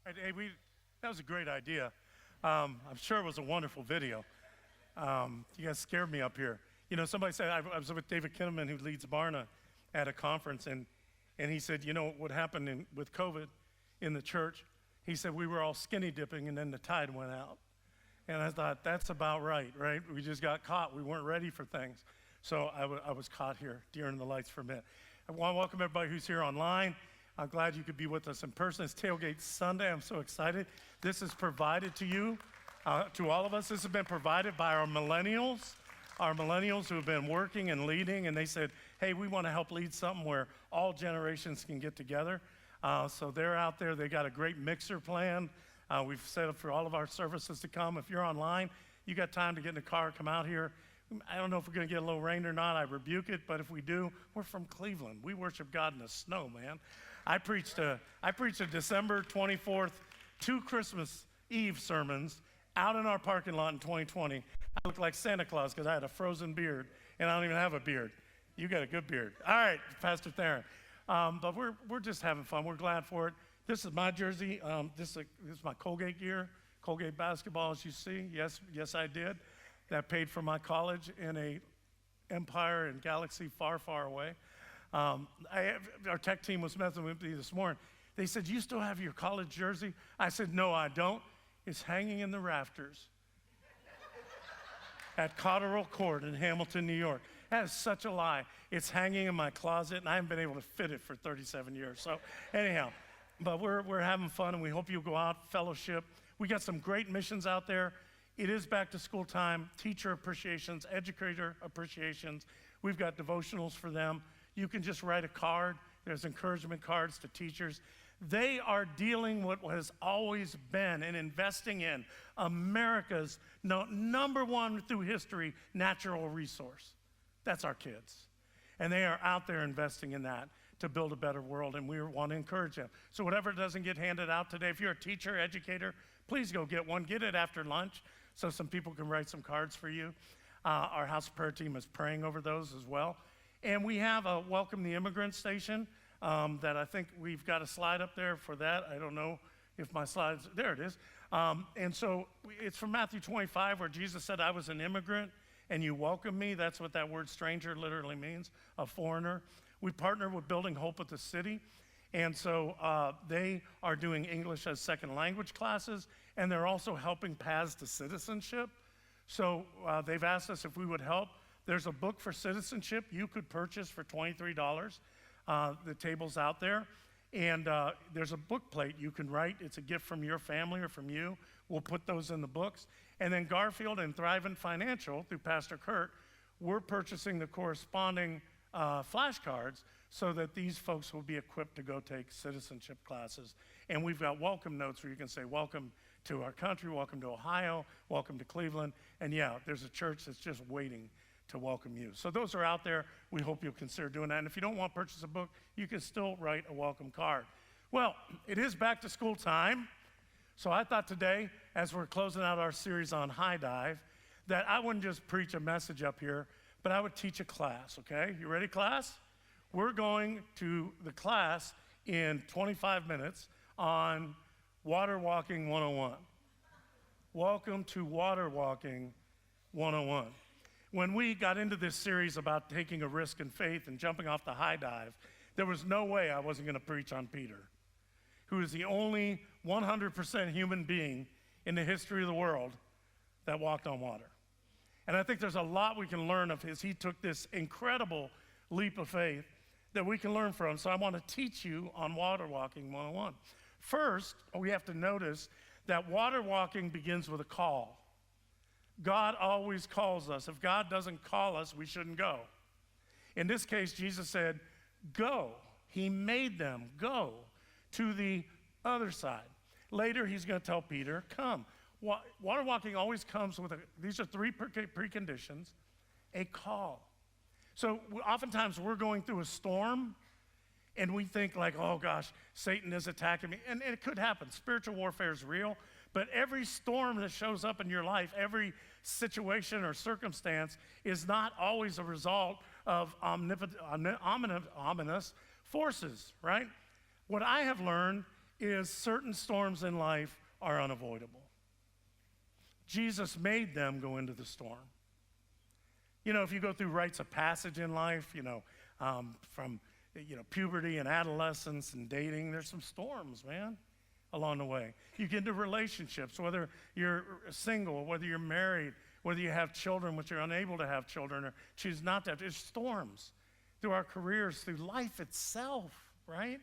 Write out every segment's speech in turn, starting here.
Hey, that was a great idea. I'm sure it was a wonderful video. You guys scared me up here. You know, somebody said, I was with David Kinnaman, who leads Barna, at a conference, and he said, you know, what happened with COVID in the church? He said, we were all skinny dipping, and then the tide went out. And I thought, that's about right? We just got caught. We weren't ready for things. So I was caught here during the lights for a minute. I want to welcome everybody who's here online. I'm glad you could be with us in person. It's Tailgate Sunday. I'm so excited. This is provided to you, to all of us. This has been provided by our millennials who have been working and leading, and they said, hey, we want to help lead something where all generations can get together. So they're out there. They got a great mixer planned. We've set up for all of our services to come. If you're online, you got time to get in the car, come out here. I don't know if we're going to get a little rain or not. I rebuke it, but if we do, we're from Cleveland. We worship God in the snow, man. I preached a December 24th, 2 Christmas Eve sermons out in our parking lot in 2020. I looked like Santa Claus because I had a frozen beard, and I don't even have a beard. You got a good beard. All right, Pastor Theron. But we're just having fun. We're glad for it. This is my jersey. This is my Colgate gear, Colgate basketball, as you see. Yes, I did. That paid for my college in a empire and galaxy far, far away. Our tech team was messing with me this morning. They said, you still have your college jersey? I said, no, I don't. It's hanging in the rafters at Cotterell Court in Hamilton, New York. That is such a lie. It's hanging in my closet, and I haven't been able to fit it for 37 years. So anyhow, but we're having fun, and we hope you'll go out, fellowship. We got some great missions out there. It is back to school time, teacher appreciations, educator appreciations. We've got devotionals for them. You can just write a card. There's encouragement cards to teachers. They are dealing with what has always been and investing in America's number one through history natural resource. That's our kids. And they are out there investing in that to build a better world, and we want to encourage them. So whatever doesn't get handed out today, if you're a teacher, educator, please go get one. Get it after lunch so some people can write some cards for you. Our house prayer team is praying over those as well. And we have a Welcome the Immigrant station that I think we've got a slide up there for that. I don't know if my slides, there it is. And so it's from Matthew 25 where Jesus said, I was an immigrant and you welcomed me. That's what that word stranger literally means, a foreigner. We partner with Building Hope at the City. And so they are doing English as second language classes, and they're also helping Paths to Citizenship. So they've asked us if we would help. There's a book for citizenship you could purchase for $23. The table's out there. And there's a book plate you can write. It's a gift from your family or from you. We'll put those in the books. And then Garfield and Thrivent Financial, through Pastor Kurt, we're purchasing the corresponding flashcards so that these folks will be equipped to go take citizenship classes. And we've got welcome notes where you can say, welcome to our country, welcome to Ohio, welcome to Cleveland. And yeah, there's a church that's just waiting to welcome you. So those are out there. We hope you'll consider doing that. And if you don't want to purchase a book, you can still write a welcome card. Well, it is back to school time. So I thought today, as we're closing out our series on High Dive, that I wouldn't just preach a message up here, but I would teach a class, okay? You ready, class? We're going to the class in 25 minutes on Water Walking 101. Welcome to Water Walking 101. When we got into this series about taking a risk in faith and jumping off the high dive, there was no way I wasn't going to preach on Peter, who is the only 100% human being in the history of the world that walked on water. And I think there's a lot we can learn of his. He took this incredible leap of faith that we can learn from. So I want to teach you on Water Walking 101. First, we have to notice that water walking begins with a call. God always calls us. If God doesn't call us, we shouldn't go. In this case, Jesus said, go. He made them go to the other side. Later, he's going to tell Peter, come. Water walking always comes with, these are 3 preconditions, a call. So oftentimes we're going through a storm, and we think like, oh gosh, Satan is attacking me. And it could happen. Spiritual warfare is real. But every storm that shows up in your life, every situation or circumstance is not always a result of ominous forces, right? What I have learned is certain storms in life are unavoidable. Jesus made them go into the storm. You know, if you go through rites of passage in life, from puberty and adolescence and dating, there's some storms, man, along the way. You get into relationships, whether you're single, whether you're married, whether you have children, which you're unable to have children or choose not to have. There's storms through our careers, through life itself, right?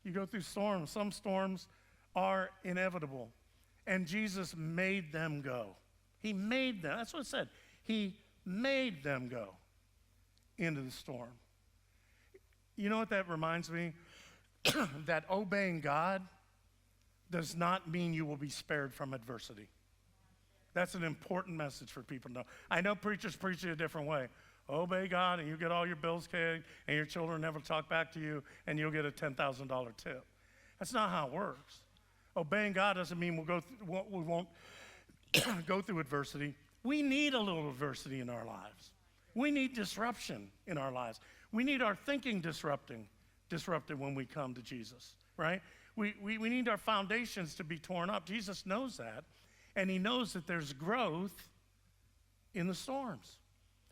You go through storms. Some storms are inevitable. And Jesus made them go. He made them. That's what it said. He made them go into the storm. You know what that reminds me? That obeying God does not mean you will be spared from adversity. That's an important message for people to know. I know preachers preach it a different way. Obey God and you get all your bills paid and your children never talk back to you and you'll get a $10,000 tip. That's not how it works. Obeying God doesn't mean we won't go through adversity. We need a little adversity in our lives. We need disruption in our lives. We need our thinking disrupted when we come to Jesus, right? We need our foundations to be torn up. Jesus knows that, and he knows that there's growth in the storms.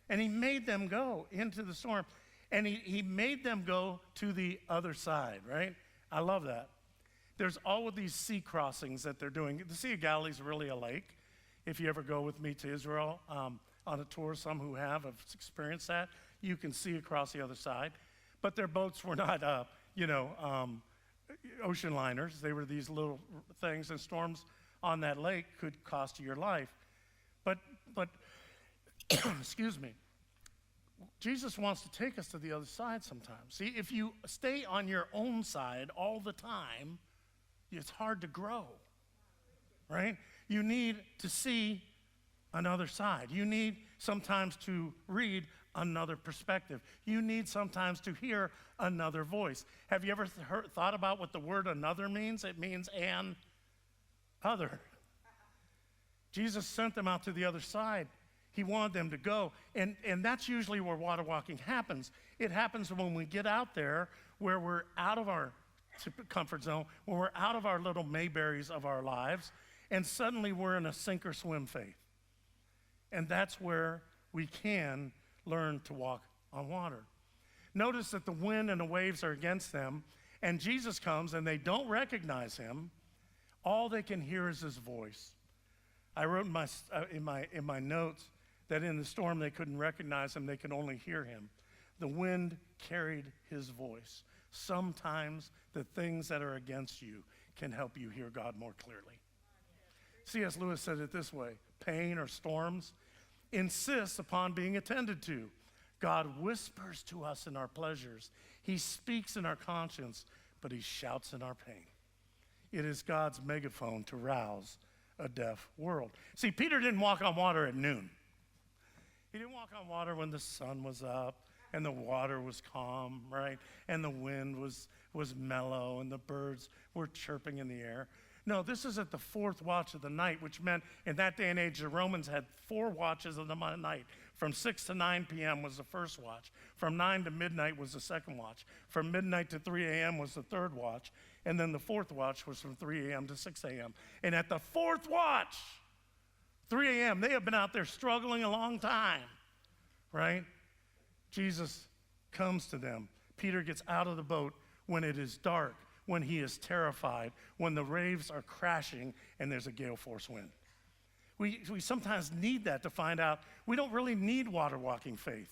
And he made them go into the storm, and he made them go to the other side, right? I love that. There's all of these sea crossings that they're doing. The Sea of Galilee is really a lake. If you ever go with me to Israel on a tour, some who have experienced that, you can see across the other side. But their boats were not, ocean liners. They were these little things, and storms on that lake could cost you your life. But excuse me, Jesus wants to take us to the other side sometimes. See, if you stay on your own side all the time, it's hard to grow, right? You need to see another side. You need sometimes to read another perspective. You need sometimes to hear another voice. Have you ever thought about what the word another means? It means an other. Jesus sent them out to the other side. He wanted them to go. And that's usually where water walking happens. It happens when we get out there where we're out of our comfort zone, when we're out of our little Mayberries of our lives, and suddenly we're in a sink or swim faith. And that's where we can learn to walk on water. Notice that the wind and the waves are against them, and Jesus comes and they don't recognize him. All they can hear is his voice. I wrote in my notes that in the storm they couldn't recognize him, they could only hear him. The wind carried his voice. Sometimes the things that are against you can help you hear God more clearly. C.S. Lewis said it this way: pain or storms insist upon being attended to. God whispers to us in our pleasures. He speaks in our conscience, but he shouts in our pain. It is God's megaphone to rouse a deaf world. See, Peter didn't walk on water at noon. He didn't walk on water when the sun was up and the water was calm, right? And the wind was mellow and the birds were chirping in the air. No, this is at the fourth watch of the night, which meant in that day and age, the Romans had 4 watches of the night. From 6 to 9 p.m. was the first watch. From 9 to midnight was the second watch. From midnight to 3 a.m. was the third watch. And then the fourth watch was from 3 a.m. to 6 a.m. And at the fourth watch, 3 a.m., they have been out there struggling a long time, right? Jesus comes to them. Peter gets out of the boat when it is dark, when he is terrified, when the waves are crashing and there's a gale force wind. We sometimes need that to find out we don't really need water walking faith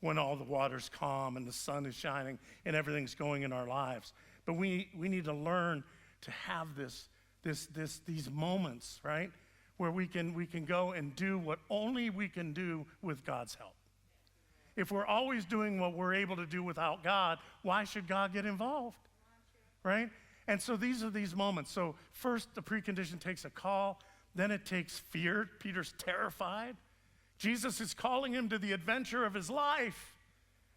when all the water's calm and the sun is shining and everything's going in our lives. But we need to learn to have these moments, right, where we can go and do what only we can do with God's help. If we're always doing what we're able to do without God, why should God get involved? Right? And so these are these moments. So first, the precondition takes a call. Then it takes fear. Peter's terrified. Jesus is calling him to the adventure of his life.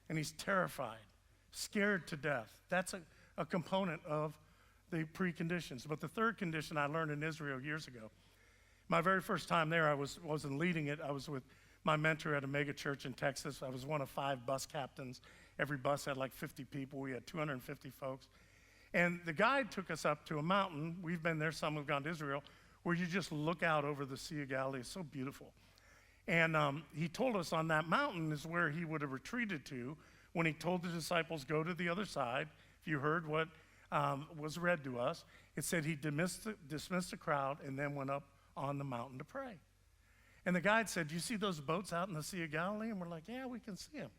And he's terrified, scared to death. That's a component of the preconditions. But the third condition I learned in Israel years ago. My very first time there, I wasn't leading it. I was with my mentor at a mega church in Texas. I was one of 5 bus captains. Every bus had like 50 people. We had 250 folks. And the guide took us up to a mountain. We've been there, some have gone to Israel, where you just look out over the Sea of Galilee. It's so beautiful. And he told us on that mountain is where he would have retreated to when he told the disciples, go to the other side. If you heard what was read to us, it said he dismissed the crowd and then went up on the mountain to pray. And the guide said, do you see those boats out in the Sea of Galilee? And we're like, yeah, we can see them.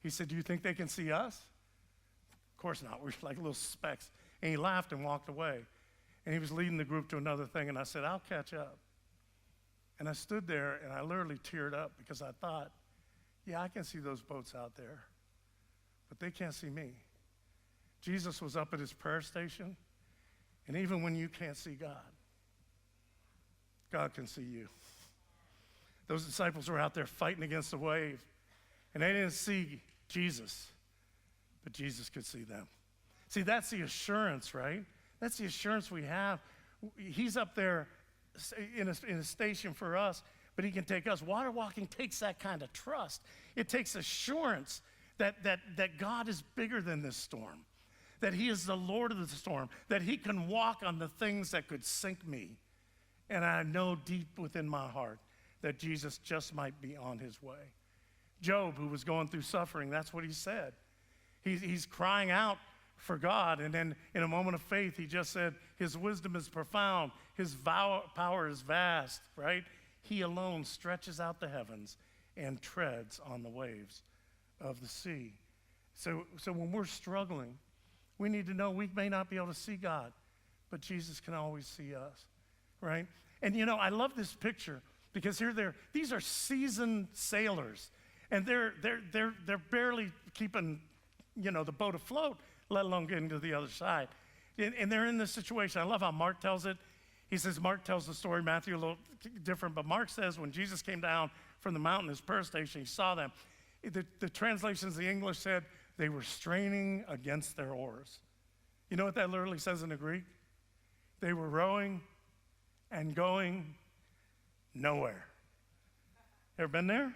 He said, do you think they can see us? Of course not. We're like little specks. And he laughed and walked away. And he was leading the group to another thing. And I said, I'll catch up. And I stood there and I literally teared up because I thought, yeah, I can see those boats out there, but they can't see me. Jesus was up at his prayer station. And even when you can't see God, God can see you. Those disciples were out there fighting against the wave. And they didn't see Jesus, but Jesus could see them. See, that's the assurance, right? That's the assurance we have. He's up there in a station for us, but he can take us. Water walking takes that kind of trust. It takes assurance that God is bigger than this storm, that he is the Lord of the storm, that he can walk on the things that could sink me. And I know deep within my heart that Jesus just might be on his way. Job, who was going through suffering, that's what he said. He's crying out for God, and then in a moment of faith, he just said, his wisdom is profound, his power is vast, right? He alone stretches out the heavens and treads on the waves of the sea. So when we're struggling, we need to know we may not be able to see God, but Jesus can always see us, right? And you know, I love this picture because these are seasoned sailors, and they're barely keeping, you know, the boat afloat, let alone getting to the other side. And they're in this situation. I love how Mark tells it. He says, Mark tells the story, Matthew a little different, but Mark says when Jesus came down from the mountain, his prayer station, he saw them. The translations, the English said, they were straining against their oars. You know what that literally says in the Greek? They were rowing and going nowhere. Ever been there?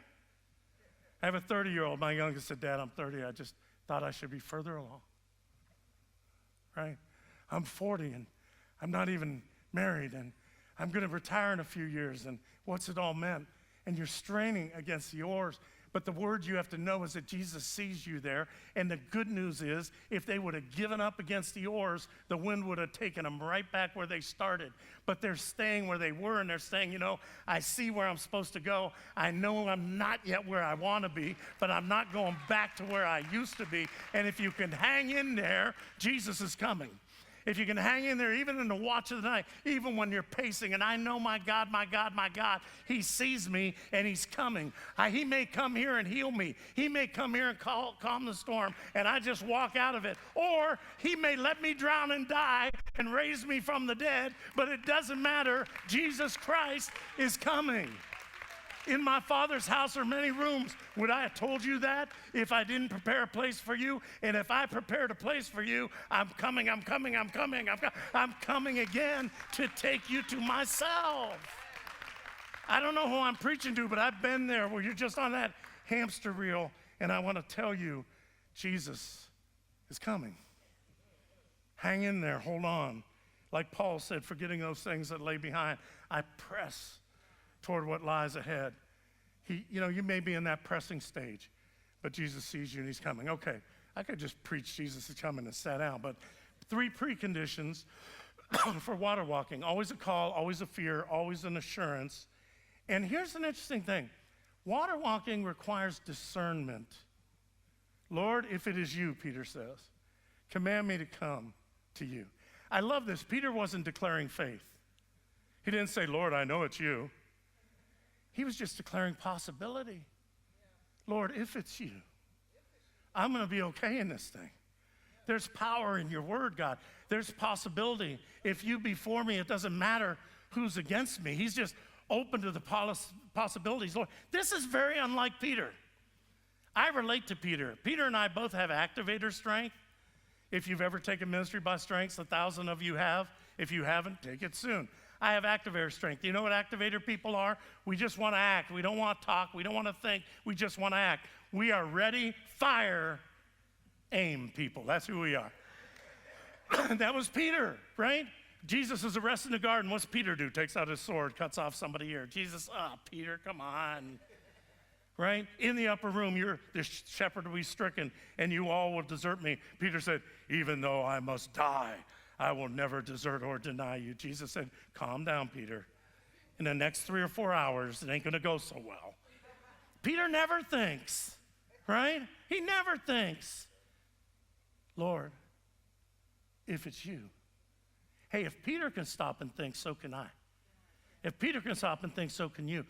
I have a 30-year-old. My youngest said, Dad, I'm 30. I just thought I should be further along. Right? I'm 40 and I'm not even married and I'm going to retire in a few years, and what's it all meant? And you're straining against the oars. But the word you have to know is that Jesus sees you there. And the good news is, if they would have given up against the oars, the wind would have taken them right back where they started. But they're staying where they were, and they're saying, you know, I see where I'm supposed to go. I know I'm not yet where I want to be, but I'm not going back to where I used to be. And if you can hang in there, Jesus is coming. If you can hang in there, even in the watch of the night, even when you're pacing, and I know, my God, my God, my God, he sees me and he's coming. He may come here and heal me. He may come here and calm the storm, and I just walk out of it. Or he may let me drown and die and raise me from the dead, but it doesn't matter. Jesus Christ is coming. In my Father's house are many rooms. Would I have told you that if I didn't prepare a place for you? And if I prepared a place for you, I'm coming again to take you to myself. I don't know who I'm preaching to, but I've been there where you're just on that hamster wheel, and I want to tell you, Jesus is coming. Hang in there, hold on. Like Paul said, forgetting those things that lay behind, I press toward what lies ahead. You may be in that pressing stage, but Jesus sees you and he's coming. Okay, I could just preach Jesus is coming and sat down, but 3 preconditions for water walking: always a call, always a fear, always an assurance. And here's an interesting thing. Water walking requires discernment. Lord, if it is you, Peter says, command me to come to you. I love this. Peter wasn't declaring faith. He didn't say, Lord, I know it's you. He was just declaring possibility. Lord, if it's you, I'm going to be okay in this thing. There's power in your word, God. There's possibility. If you be for me, it doesn't matter who's against me. He's just open to the possibilities. Lord, this is very unlike Peter. I relate to Peter. Peter and I both have activator strength. If you've ever taken ministry by strengths, 1,000 of you have. If you haven't, take it soon. I have activator strength. You know what activator people are? We just want to act. We don't want to talk. We don't want to think. We just want to act. We are ready, fire, aim people. That's who we are. That was Peter, right? Jesus is arrested in the garden. What's Peter do? Takes out his sword, cuts off somebody's ear. Jesus, Peter, come on. Right? In the upper room, the shepherd will be stricken, and you all will desert me. Peter said, even though I must die, I will never desert or deny you. Jesus said, calm down, Peter. In the next 3 or 4 hours, it ain't going to go so well. Peter never thinks, right? He never thinks. Lord, if it's you. Hey, if Peter can stop and think, so can I. If Peter can stop and think, so can you.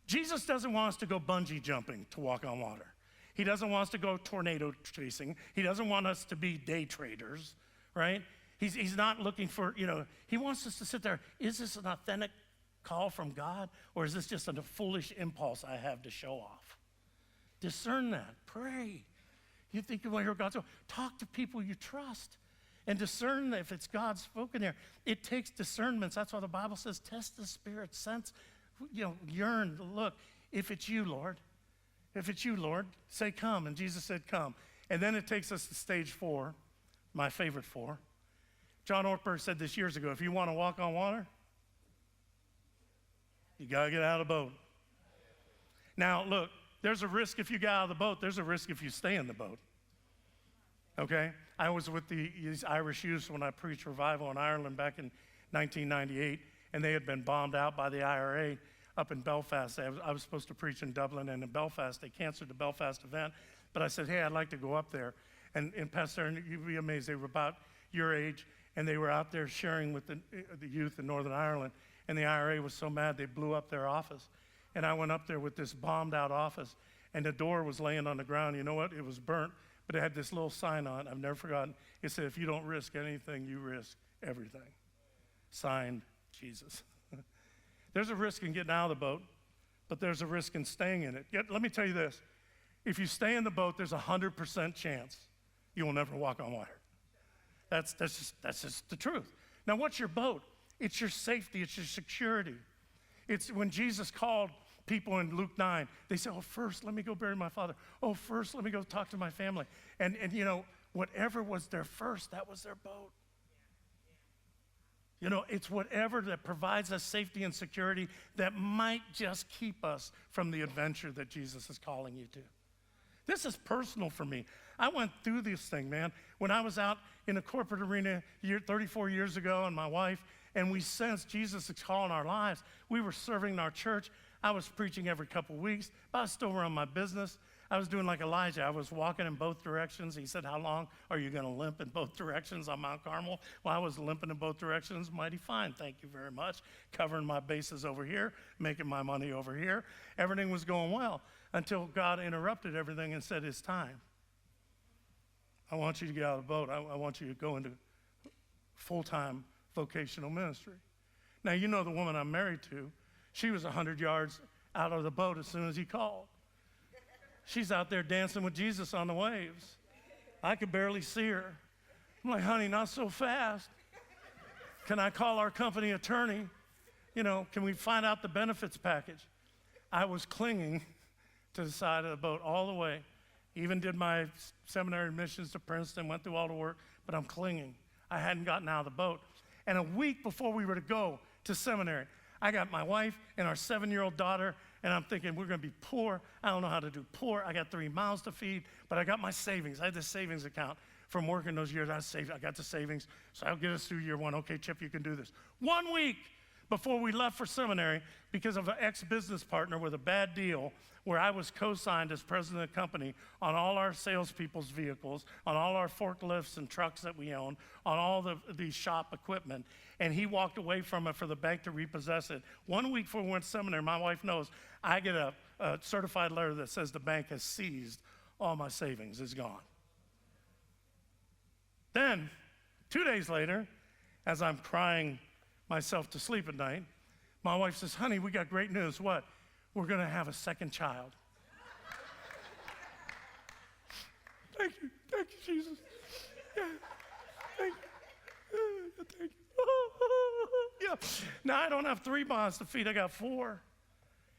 Jesus doesn't want us to go bungee jumping to walk on water. He doesn't want us to go tornado chasing. He doesn't want us to be day traders, right? He's not looking for, he wants us to sit there. Is this an authentic call from God, or is this just a foolish impulse I have to show off? Discern that. Pray. You think you want to hear God's voice? Talk to people you trust and discern if it's God spoken there. It takes discernments. That's why the Bible says, test the spirit, sense, yearn, look. If it's you, Lord, say come. And Jesus said come. And then it takes us to stage 4, my favorite 4. John Ortberg said this years ago, if you want to walk on water, you got to get out of the boat. Now, look, there's a risk if you get out of the boat. There's a risk if you stay in the boat. Okay? I was with these Irish youths when I preached revival in Ireland back in 1998, and they had been bombed out by the IRA up in Belfast. I was supposed to preach in Dublin and in Belfast. They canceled the Belfast event, but I said, hey, I'd like to go up there. And Pastor, you'd be amazed, they were about your age, and they were out there sharing with the youth in Northern Ireland, and the IRA was so mad they blew up their office. And I went up there with this bombed out office, and the door was laying on the ground. You know what? It was burnt, but it had this little sign on it. I've never forgotten. It said, if you don't risk anything, you risk everything. Signed, Jesus. There's a risk in getting out of the boat, but there's a risk in staying in it. Yet, let me tell you this. If you stay in the boat, there's a 100% chance you will never walk on water. That's just the truth. Now, what's your boat? It's your safety. It's your security. It's when Jesus called people in Luke 9, they said, first, let me go bury my father. First, let me go talk to my family. And whatever was their first, that was their boat. It's whatever that provides us safety and security that might just keep us from the adventure that Jesus is calling you to. This is personal for me. I went through this thing, man. When I was out in the corporate arena 34 years ago, and my wife, and we sensed Jesus' call in our lives, we were serving in our church. I was preaching every couple weeks, but I was still running my business. I was doing like Elijah. I was walking in both directions. He said, how long are you going to limp in both directions on Mount Carmel? Well, I was limping in both directions. Mighty fine, thank you very much. Covering my bases over here, making my money over here. Everything was going well until God interrupted everything and said, it's time. I want you to get out of the boat. I want you to go into full-time vocational ministry. Now, you know the woman I'm married to. She was 100 yards out of the boat as soon as he called. She's out there dancing with Jesus on the waves. I could barely see her. I'm like, honey, not so fast. Can I call our company attorney? Can we find out the benefits package? I was clinging to the side of the boat all the way. Even did my seminary admissions to Princeton, went through all the work, but I'm clinging. I hadn't gotten out of the boat. And a week before we were to go to seminary, I got my wife and our 7-year-old daughter, and I'm thinking, we're going to be poor. I don't know how to do poor. I got 3 mouths to feed, but I got my savings. I had this savings account from working those years. I got the savings, so I'll get us through year 1. Okay, Chip, you can do this. 1 week before we left for seminary, because of an ex-business partner with a bad deal, where I was co-signed as president of the company on all our salespeople's vehicles, on all our forklifts and trucks that we own, on all the shop equipment, and he walked away from it for the bank to repossess it. 1 week before we went to seminary, my wife knows, I get a certified letter that says the bank has seized all my savings. It's gone. Then, 2 days later, as I'm crying myself to sleep at night, my wife says, honey, we got great news. What? We're going to have a second child. Thank you, Jesus. Yeah. Thank you. Thank you. Yeah. Now I don't have 3 mouths to feed, I got 4.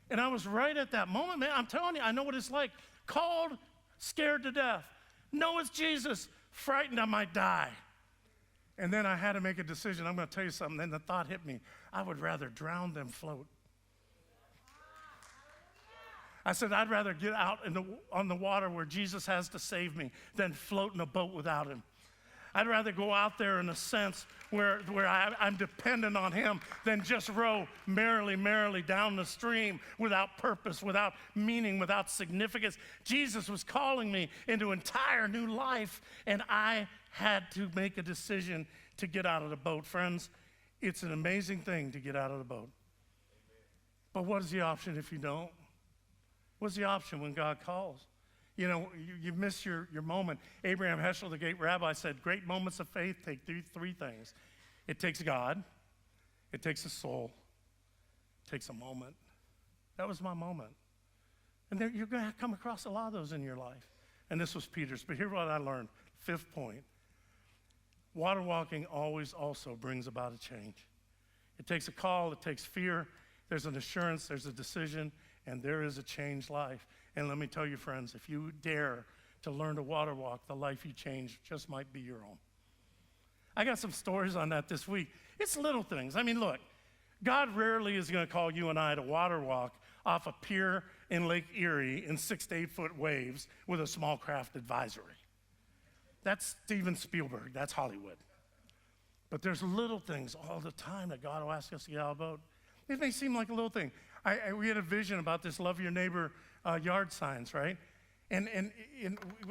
And I was right at that moment, man. I'm telling you, I know what it's like. Called, scared to death. No, it's Jesus. frightened I might die. And then I had to make a decision. I'm going to tell you something. Then the thought hit me. I would rather drown than float. I said, I'd rather get out on the water where Jesus has to save me than float in a boat without him. I'd rather go out there in a sense where I'm dependent on him than just row merrily down the stream without purpose, without meaning, without significance. Jesus was calling me into an entire new life, and I had to make a decision to get out of the boat. Friends, it's an amazing thing to get out of the boat. But what is the option if you don't? What's the option when God calls? You know, you miss your moment. Abraham Heschel, the great rabbi, said, great moments of faith take three things. It takes God, it takes a soul, it takes a moment. That was my moment. And then you're going to come across a lot of those in your life. And this was Peter's. But here's what I learned. 5th point. Water walking always also brings about a change. It takes a call, it takes fear, there's an assurance, there's a decision, and there is a changed life. And let me tell you, friends, if you dare to learn to water walk, the life you change just might be your own. I got some stories on that this week. It's little things. I mean, look, God rarely is going to call you and I to water walk off a pier in Lake Erie in 6 to 8 foot waves with a small craft advisory. That's Steven Spielberg. That's Hollywood. But there's little things all the time that God will ask us to get out of the boat. It may seem like a little thing. We had a vision about this love your neighbor yard signs, right? And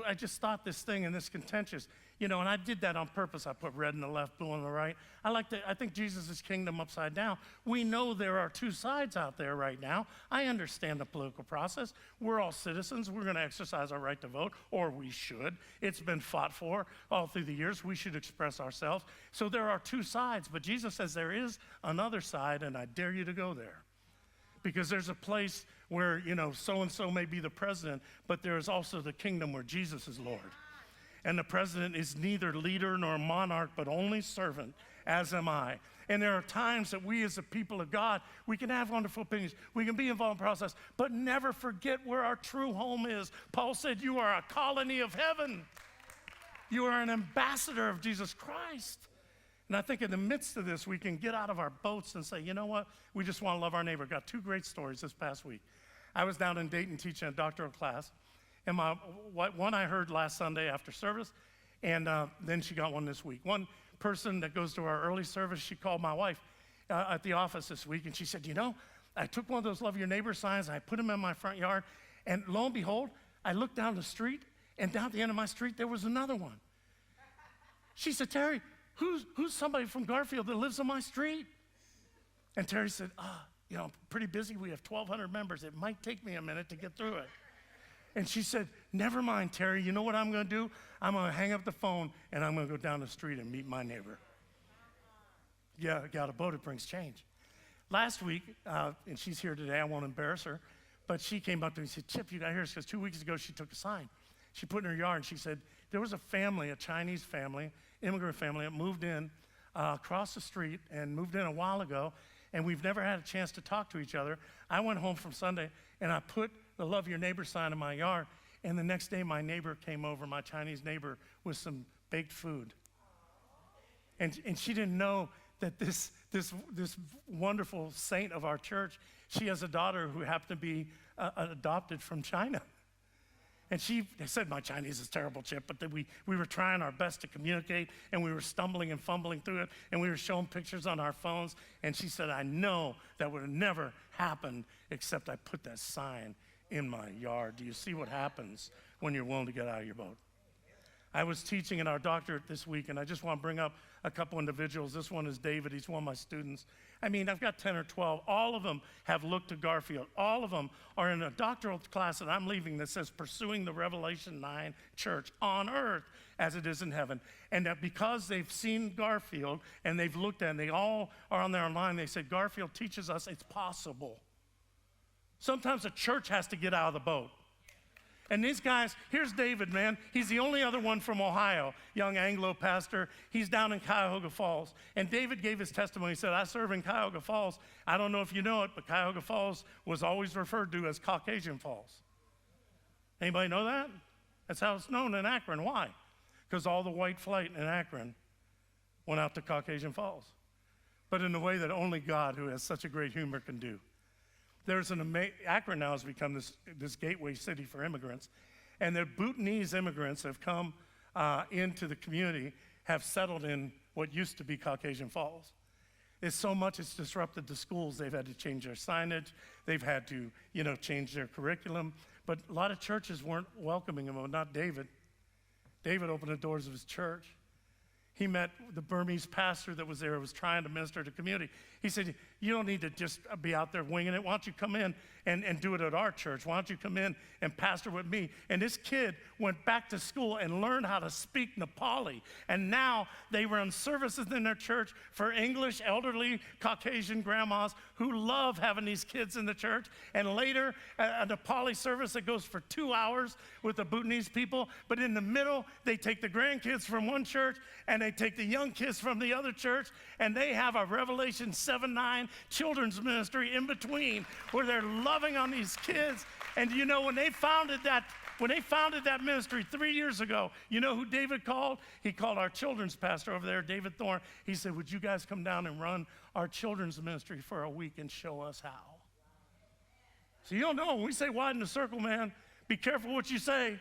I just thought this thing, and this contentious, you know, and I did that on purpose. I put red in the left, blue in the right. I think Jesus' kingdom upside down. We know there are two sides out there right now. I understand the political process. We're all citizens. We're going to exercise our right to vote, or we should. It's been fought for all through the years. We should express ourselves. So there are two sides, but Jesus says there is another side, and I dare you to go there. Because there's a place where, you know, so-and-so may be the president, but there is also the kingdom where Jesus is Lord. And the president is neither leader nor monarch, but only servant, as am I. And there are times that we as the people of God, we can have wonderful opinions. We can be involved in the process, but never forget where our true home is. Paul said, you are a colony of heaven. You are an ambassador of Jesus Christ. And I think in the midst of this, we can get out of our boats and say, you know what? We just want to love our neighbor. Got 2 great stories this past week. I was down in Dayton teaching a doctoral class. And one I heard last Sunday after service, and then she got one this week. One person that goes to our early service, she called my wife at the office this week, and she said, you know, I took one of those love your neighbor signs, and I put them in my front yard, and lo and behold, I looked down the street, and down at the end of my street, there was another one. She said, Terry, who's somebody from Garfield that lives on my street? And Terry said, you know, I'm pretty busy. We have 1,200 members. It might take me a minute to get through it. And she said, never mind, Terry. You know what I'm going to do? I'm going to hang up the phone, and I'm going to go down the street and meet my neighbor. Yeah, got a boat. It brings change. Last week, and she's here today. I won't embarrass her, but she came up to me and said, Chip, you got here? Because 2 weeks ago, she took a sign. She put it in her yard, and she said, there was a family, a Chinese family, immigrant family that moved in across the street and moved in a while ago, and we've never had a chance to talk to each other. I went home from Sunday, and I put the Love Your Neighbor sign in my yard, and the next day my neighbor came over, my Chinese neighbor, with some baked food. And she didn't know that this wonderful saint of our church, she has a daughter who happened to be adopted from China. And she said, my Chinese is terrible, Chip, but we were trying our best to communicate, and we were stumbling and fumbling through it, and we were showing pictures on our phones. And she said, I know that would have never happened except I put that sign in my yard. Do you see what happens when you're willing to get out of your boat? I was teaching in our doctorate this week, and I just want to bring up a couple individuals. This one is David. He's one of my students. I mean, I've got 10 or 12. All of them have looked to Garfield. All of them are in a doctoral class that I'm leaving that says Pursuing the Revelation 9 Church on earth as it is in heaven. And that because they've seen Garfield and they've looked at it, and they all are on there online, they said, Garfield teaches us it's possible. Sometimes a church has to get out of the boat. And these guys, here's David, man. He's the only other one from Ohio, young Anglo pastor. He's down in Cuyahoga Falls. And David gave his testimony. He said, I serve in Cuyahoga Falls. I don't know if you know it, but Cuyahoga Falls was always referred to as Caucasian Falls. Anybody know that? That's how it's known in Akron. Why? because all the white flight in Akron went out to Caucasian Falls, but in a way that only God, who has such a great humor, can do. There's Akron now has become this gateway city for immigrants, and the Bhutanese immigrants have come into the community, have settled in what used to be Caucasian Falls. It's so much it's disrupted the schools. They've had to change their signage. They've had to, change their curriculum. But a lot of churches weren't welcoming him, not David. David opened the doors of his church. He met the Burmese pastor that was there, was trying to minister to the community. He said, you don't need to just be out there winging it. Why don't you come in and do it at our church? Why don't you come in and pastor with me? And this kid went back to school and learned how to speak Nepali. And now they run services in their church for English, elderly, Caucasian grandmas who love having these kids in the church. And later, a Nepali service that goes for 2 hours with the Bhutanese people. But in the middle, they take the grandkids from one church and they take the young kids from the other church, and they have a Revelation 7:9 children's ministry in between where they're loving on these kids. And when they founded that ministry 3 years ago, you know who David called? He called our children's pastor over there, David Thorne. He said, would you guys come down and run our children's ministry for a week and show us how? So you don't know. When we say widen the circle, man, be careful what you say.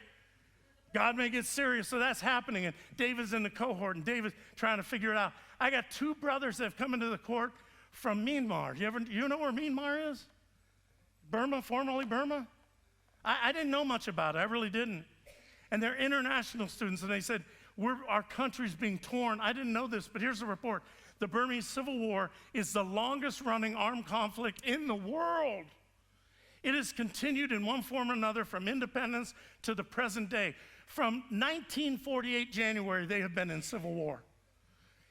God may get serious, so that's happening. And David's in the cohort, and David's trying to figure it out. I got 2 brothers that have come into the court from Myanmar. You know where Myanmar is? Burma, formerly Burma? I didn't know much about it. I really didn't. And they're international students, and they said, our country's being torn. I didn't know this, but here's the report. The Burmese Civil War is the longest-running armed conflict in the world. It has continued in one form or another from independence to the present day. From 1948 January, they have been in civil war.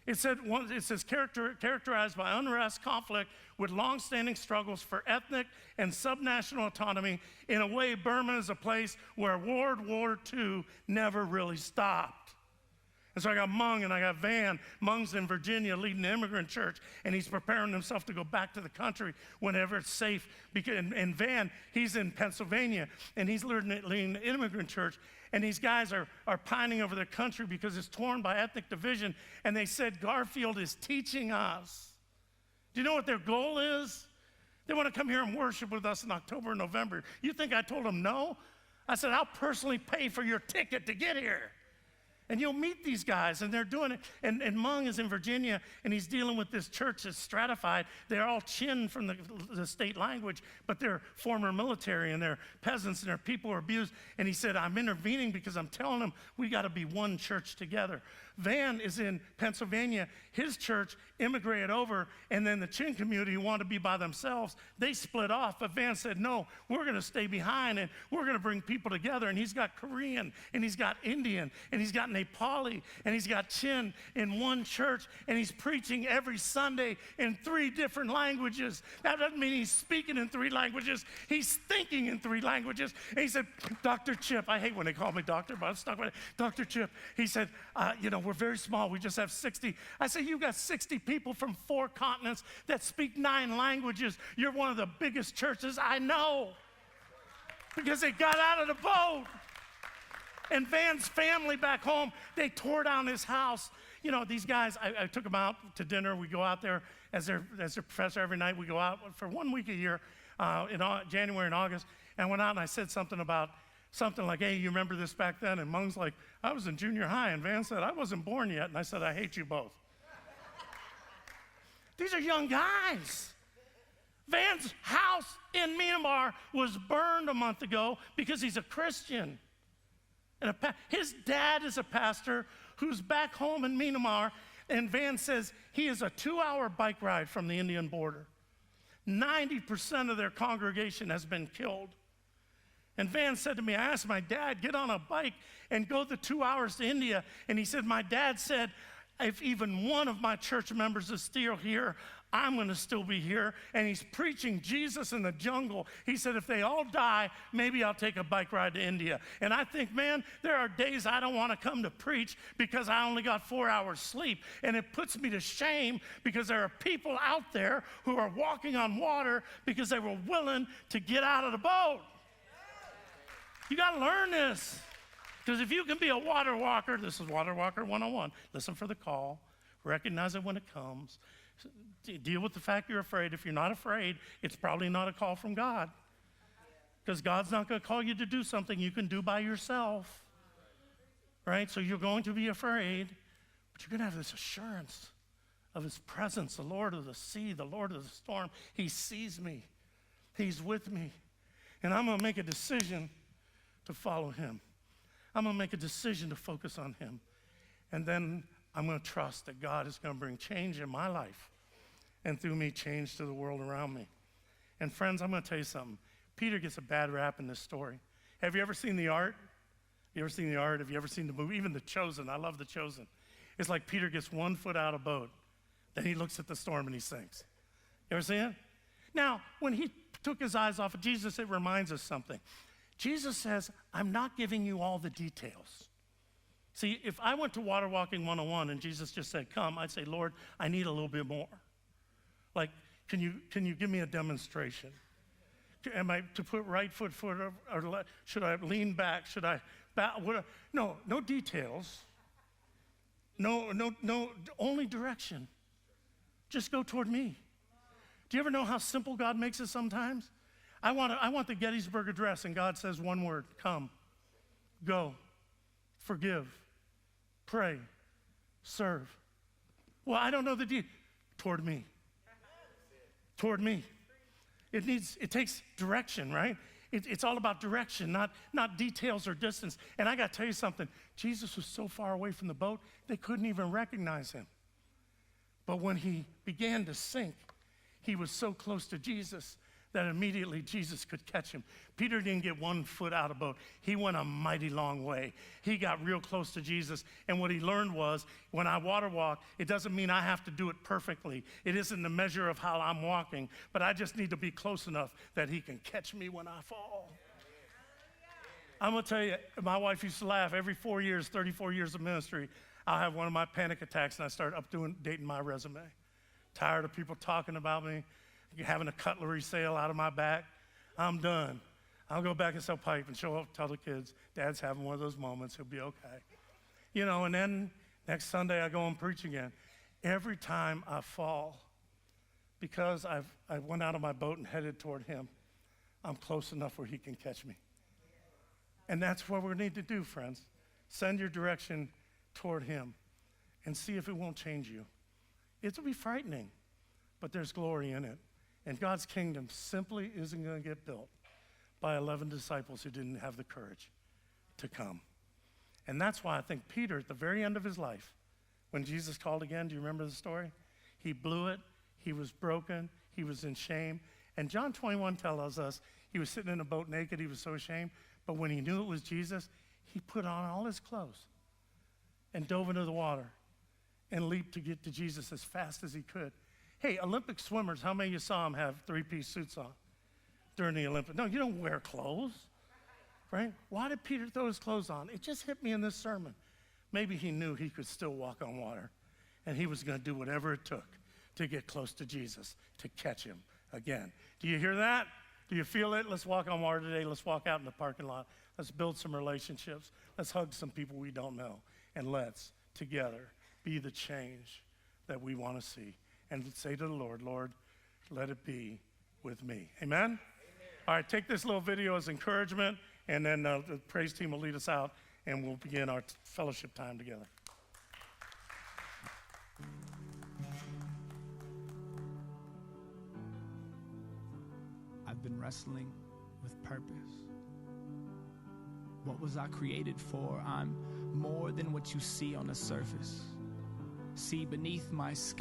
It says characterized by unrest, conflict, with long-standing struggles for ethnic and subnational autonomy. In a way, Burma is a place where World War II never really stopped. And so I got Mung and I got Van. Mung's in Virginia leading the immigrant church, and he's preparing himself to go back to the country whenever it's safe. And Van, he's in Pennsylvania, and he's leading the immigrant church. And these guys are pining over their country because it's torn by ethnic division. And they said, Garfield is teaching us. Do you know what their goal is? They want to come here and worship with us in October and November. You think I told them no? I said, I'll personally pay for your ticket to get here. And you'll meet these guys, and they're doing it. And Mung is in Virginia, and he's dealing with this church that's stratified. They're all Chin from the state language, but they're former military, and they're peasants, and their people are abused. And he said, I'm intervening because I'm telling them we got to be one church together. Van is in Pennsylvania. His church immigrated over, and then the Chin community wanted to be by themselves. They split off, but Van said, no, we're going to stay behind, and we're going to bring people together. And he's got Korean, and he's got Indian, and he's got Nepali, and he's got Chin in one church, and he's preaching every Sunday in 3 different languages. That doesn't mean he's speaking in 3 languages. He's thinking in 3 languages. And he said, Dr. Chip, I hate when they call me doctor, but I'm stuck with it. Dr. Chip, he said, we're very small. We just have 60. I said, you've got 60 people from 4 continents that speak 9 languages. You're one of the biggest churches I know because they got out of the boat. And Van's family back home, they tore down his house. These guys, I took them out to dinner. We go out there as their professor every night. We go out for 1 week a year in January and August. And I went out and I said something like, hey, you remember this back then? And Mung's like, I was in junior high. And Van said, I wasn't born yet. And I said, I hate you both. These are young guys. Van's house in Myanmar was burned a month ago because he's a Christian. And his dad is a pastor who's back home in Myanmar. And Van says he is a 2-hour bike ride from the Indian border. 90% of their congregation has been killed. And Van said to me, I asked my dad, get on a bike and go the 2 hours to India. And he said, my dad said, if even one of my church members is still here, I'm going to still be here. And he's preaching Jesus in the jungle. He said, if they all die, maybe I'll take a bike ride to India. And I think, man, there are days I don't want to come to preach because I only got 4 hours sleep. And it puts me to shame because there are people out there who are walking on water because they were willing to get out of the boat. You got to learn this. Because if you can be a water walker, this is Water Walker 101. Listen for the call. Recognize it when it comes. Deal with the fact you're afraid. If you're not afraid, it's probably not a call from God. Because God's not going to call you to do something you can do by yourself. Right? So you're going to be afraid, but you're going to have this assurance of his presence, the Lord of the sea, the Lord of the storm. He sees me. He's with me. And I'm going to make a decision to follow him. I'm going to make a decision to focus on him. And then I'm going to trust that God is going to bring change in my life and through me change to the world around me. And friends, I'm going to tell you something. Peter gets a bad rap in this story. Have you ever seen The Art? You ever seen The Art? Have you ever seen the movie? Even The Chosen. I love The Chosen. It's like Peter gets 1 foot out of boat. Then he looks at the storm and he sinks. You ever see it? Now, when he took his eyes off of Jesus, it reminds us something. Jesus says, I'm not giving you all the details. See, if I went to Water Walking 101 and Jesus just said, come, I'd say, Lord, I need a little bit more. Like, can you give me a demonstration? Am I to put right foot forward, or should I lean back? Should I back? No details. No, only direction. Just go toward me. Do you ever know how simple God makes it sometimes? I want the Gettysburg Address, and God says one word: come, go, forgive, pray, serve. Well, I don't know the details. Toward me. Toward me. It takes direction, right? It's all about direction, not details or distance. And I got to tell you something. Jesus was so far away from the boat, they couldn't even recognize him. But when he began to sink, he was so close to Jesus that immediately Jesus could catch him. Peter didn't get 1 foot out of the boat. He went a mighty long way. He got real close to Jesus. And what he learned was, when I water walk, it doesn't mean I have to do it perfectly. It isn't the measure of how I'm walking, but I just need to be close enough that he can catch me when I fall. I'm going to tell you, my wife used to laugh. Every 4 years, 34 years of ministry, I'll have one of my panic attacks, and I start updating my resume. Tired of people talking about me, having a cutlery sale out of my back. I'm done. I'll go back and sell pipe and show up, tell the kids, Dad's having one of those moments, he'll be okay. You know, and then next Sunday I go and preach again. Every time I fall, because I went out of my boat and headed toward him, I'm close enough where he can catch me. And that's what we need to do, friends. Send your direction toward him and see if it won't change you. It'll be frightening, but there's glory in it. And God's kingdom simply isn't going to get built by 11 disciples who didn't have the courage to come. And that's why I think Peter, at the very end of his life, when Jesus called again, do you remember the story? He blew it. He was broken. He was in shame. And John 21 tells us he was sitting in a boat naked. He was so ashamed. But when he knew it was Jesus, he put on all his clothes and dove into the water and leaped to get to Jesus as fast as he could. Hey, Olympic swimmers, how many of you saw them have three-piece suits on during the Olympics? No, you don't wear clothes, right? Why did Peter throw his clothes on? It just hit me in this sermon. Maybe he knew he could still walk on water, and he was going to do whatever it took to get close to Jesus, to catch him again. Do you hear that? Do you feel it? Let's walk on water today. Let's walk out in the parking lot. Let's build some relationships. Let's hug some people we don't know, and let's, together, be the change that we want to see. And say to the Lord, Lord, let it be with me. Amen? Amen? All right, take this little video as encouragement, and then the praise team will lead us out, and we'll begin our fellowship time together. I've been wrestling with purpose. What was I created for? I'm more than what you see on the surface. See beneath my skin.